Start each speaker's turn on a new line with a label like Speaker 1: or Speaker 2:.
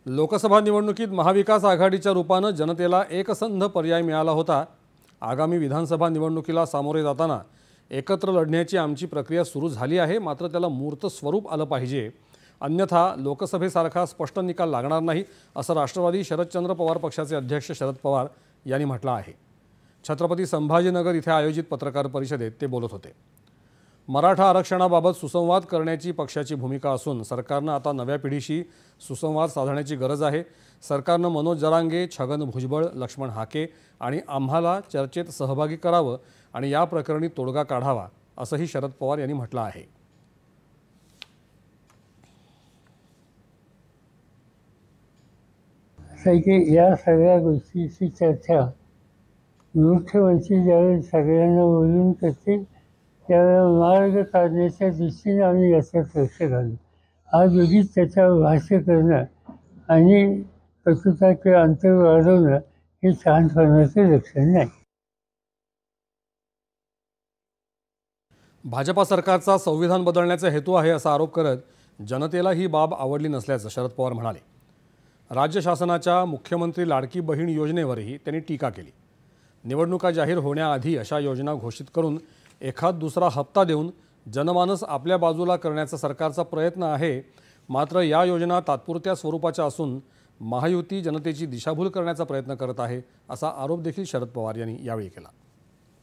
Speaker 1: लोकसभा निवडणुकीत महाविकास आघाडीच्या रूपानं जनतेला एकसंध पर्याय मिळाला होता। आगामी विधानसभा निवडणुकीला सामोरे जाताना एकत्र लढण्याची आमची प्रक्रिया सुरू झाली आहे, मात्र त्याला मूर्त स्वरूप आलं पाहिजे, अन्यथा लोकसभेसारखा स्पष्ट निकाल लागणार नाही, असं राष्ट्रवादी शरदचंद्र पवार पक्षाचे अध्यक्ष शरद पवार यांनी म्हटलं आहे। छत्रपती संभाजीनगर इथे आयोजित पत्रकार परिषदेत ते बोलत होते। मराठा आरक्षणाबाबत सुसंवाद करण्याची पक्षाची भूमिका असून सरकारनं आता नव्या पिढीशी सुसंवाद साधण्याची गरज आहे। सरकारनं मनोज जरांगे, छगन भुजबळ, लक्ष्मण हाके आणि आम्हाला चर्चेत सहभागी करावं आणि या प्रकरणी तोडगा काढावा, असंही शरद पवार यांनी म्हटलं आहे।
Speaker 2: या सगळ्या गोष्टीची चर्चा मुख्यमंत्री ज्यावेळी सगळ्यांना बोलून करतील त्यावेळेला मार्ग काढण्याच्या दृष्टीने आम्ही याच्यात लक्ष घालू। आज उगीच त्याच्यावर भाष्य करणं आणि कटुता किंवा अंतर वाढवणं हे शहाणपणाचं लक्षण नाही।
Speaker 1: भाजपा सरकारचा संविधान बदलण्याचा हेतू आहे असा आरोप करत जनतेला ही बाब आवडली नसल्याचं शरद पवार म्हणाले। राज्य शासनाच्या मुख्यमंत्री लाडकी बहीण योजनेवरही त्यांनी टीका केली। निवडणुका जाहीर होण्याआधी अशा योजना घोषित करून एखाद दुसरा हप्ता देऊन जनमानस आपल्या बाजूला करण्याचा सरकारचा प्रयत्न आहे, मात्र या योजना तात्पुरत्या स्वरूपाच्या असून महायुती जनतेची दिशाभूल करण्याचा प्रयत्न करत आहे, असा आरोप देखील शरद पवार यांनी यावेळी केला।